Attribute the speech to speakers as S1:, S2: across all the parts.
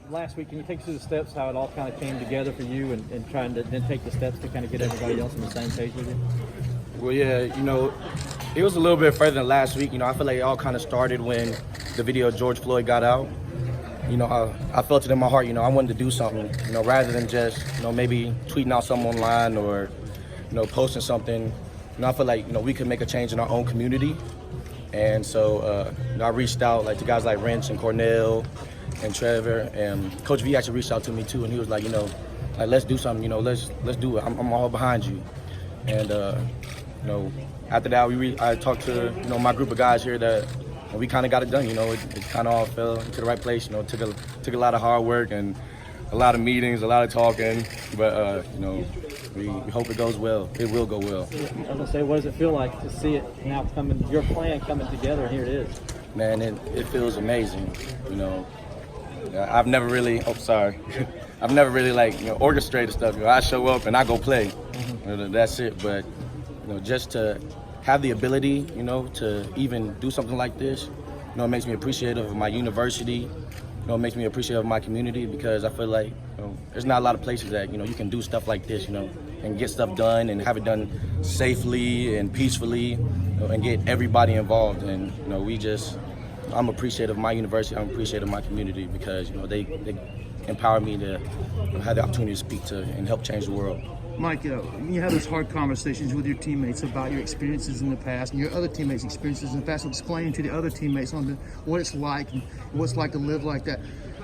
S1: last week, can you take us through the steps, how it all kind of came together for you and trying to then take the steps to kind of get everybody else on the same page with you?
S2: Well, yeah, it was a little bit further than last week. I feel like it all kind of started when the video of George Floyd got out. I felt it in my heart, I wanted to do something, rather than just, maybe tweeting out something online or, posting something. I feel like, we could make a change in our own community. And so, I reached out to guys like Wrench and Cornell and Trevor, and Coach V actually reached out to me too, and he was like, let's do something, let's do it. I'm all behind you. And, after that, I talked to, my group of guys here that we kind of got it done. It kind of all fell into the right place. It took a lot of hard work and a lot of meetings, a lot of talking, but, we hope it goes well. It will go well.
S1: I was going to say, what does it feel like to see it now your plan coming together, and here it is?
S2: Man, it feels amazing, I've never really, I've never really orchestrated stuff. I show up and I go play. That's it. But, just to have the ability, to even do something like this, it makes me appreciative of my university. It makes me appreciative of my community, because I feel like, there's not a lot of places that, you can do stuff like this, and get stuff done and have it done safely and peacefully, and get everybody involved. And, I'm appreciative of my university. I'm appreciative of my community, because, they empower me to have the opportunity to speak to and help change the world.
S3: Mike, you have those hard conversations with your teammates about your experiences in the past and your other teammates' experiences in the past, explaining to the other teammates what it's like and what it's like to live like that.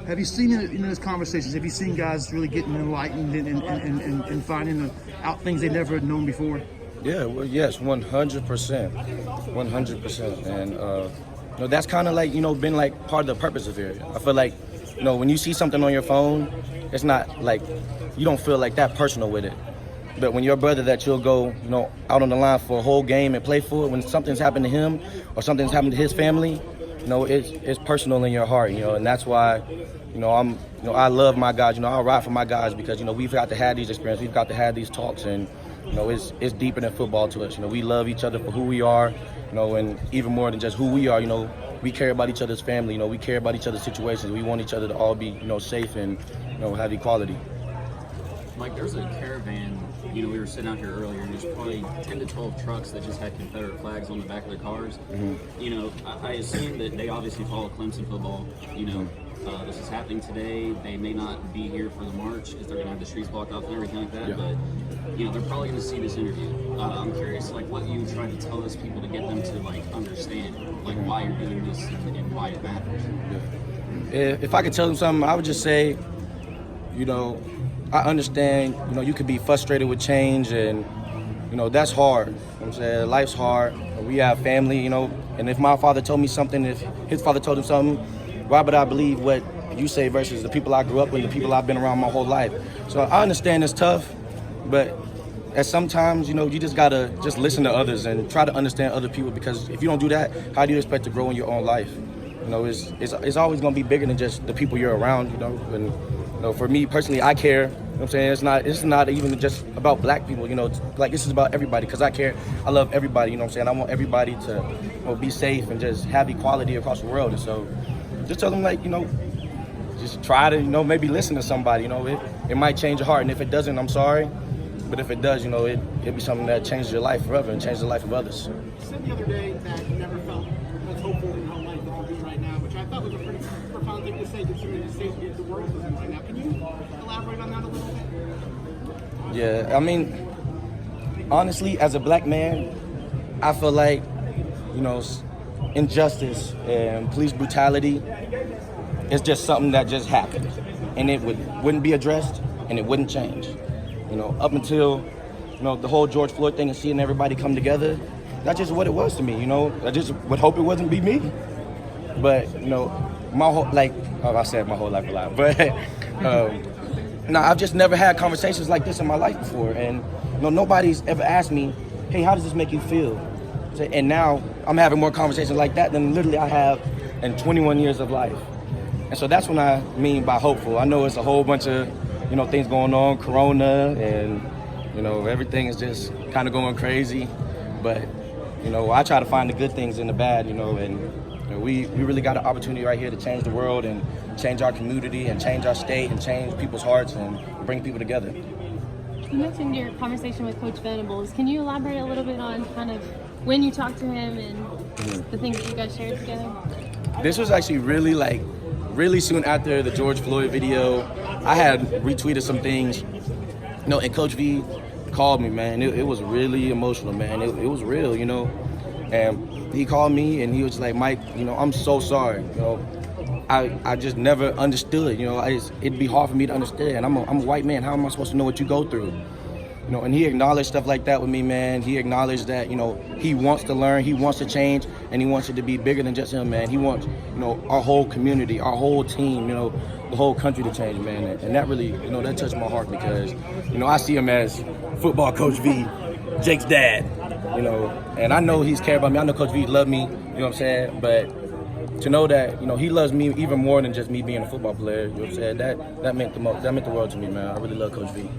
S3: Have you seen in those conversations, have you seen guys really getting enlightened and finding out things they never had known before?
S2: Yeah, well, yes, 100%. 100%. And, that's kind of been part of the purpose of here. I feel like, when you see something on your phone, it's not you don't feel that personal with it. But when your brother that you'll go, out on the line for a whole game and play for, when something's happened to him or something's happened to his family, it's personal in your heart, and that's why, I love my guys, I ride for my guys, because, we've got to have these experiences, we've got to have these talks, and, it's deeper than football to us. We love each other for who we are, and even more than just who we are, we care about each other's family, we care about each other's situations. We want each other to all be, safe and, have equality.
S4: Mike, there's a caravan, we were sitting out here earlier, and there's probably 10 to 12 trucks that just had Confederate flags on the back of their cars. I assume that they obviously follow Clemson football. This is happening today. They may not be here for the march because they're going to have the streets blocked off and everything like that,
S2: yeah.
S4: But, they're probably going to see this interview. I'm curious, what you try to tell those people to get them to, understand, why you're doing this and why it matters.
S2: Yeah. If I could tell them something, I would just say, I understand, you could be frustrated with change, and, that's hard. You know what I'm saying? Life's hard. We have family, and if my father told me something, if his father told him something, why would I believe what you say versus the people I grew up with, the people I've been around my whole life? So I understand it's tough, but at sometimes, you just gotta just listen to others and try to understand other people, because if you don't do that, how do you expect to grow in your own life? It's always gonna be bigger than just the people you're around, and for me personally, I care. You know what I'm saying? It's not even just about black people, this is about everybody, because I care. I love everybody, you know what I'm saying? I want everybody to be safe and just have equality across the world. And so just tell them, just try to, maybe listen to somebody, it might change your heart. And if it doesn't, I'm sorry. But if it does, it'll be something that changes your life forever and changes the life of others.
S5: You said the other day that you never felt as hopeful in how life is right now, which I thought was a pretty profound thing to say, considering the state of the world is in right now. Can you elaborate on that a little bit?
S2: Yeah, I mean, honestly, as a black man, I feel like, injustice and police brutality is just something that just happened, and it wouldn't be addressed, and it wouldn't change. Up until, the whole George Floyd thing and seeing everybody come together, that's just what it was to me, I just would hope it wasn't be me. But, my whole, I said my whole life a lot, but, I've just never had conversations like this in my life before, and, nobody's ever asked me, hey, how does this make you feel? And now I'm having more conversations like that than literally I have in 21 years of life. And so that's what I mean by hopeful. I know it's a whole bunch of, things going on, Corona, and, everything is just kind of going crazy. But, I try to find the good things in the bad, and we really got an opportunity right here to change the world, and change our community and change our state and change people's hearts and bring people together.
S6: You mentioned your conversation with Coach Venables. Can you elaborate a little bit on kind of when you talked to him and the things that you guys shared together?
S2: This was actually really soon after the George Floyd video. I had retweeted some things, and Coach V called me, man. It was really emotional, man. It was real, and he called me and he was like, Mike, I'm so sorry, I just never understood, it'd be hard for me to understand. I'm a white man. How am I supposed to know what you go through? And he acknowledged stuff like that with me, man. He acknowledged that, he wants to learn, he wants to change, and he wants it to be bigger than just him, man. He wants, our whole community, our whole team, the whole country to change, man. And that really, that touched my heart because, I see him as football Coach V, Jake's dad, and I know he's cared about me. I know Coach V loved me, you know what I'm saying? But to know that, he loves me even more than just me being a football player, you know what I'm saying? That meant the world to me, man. I really love Coach V.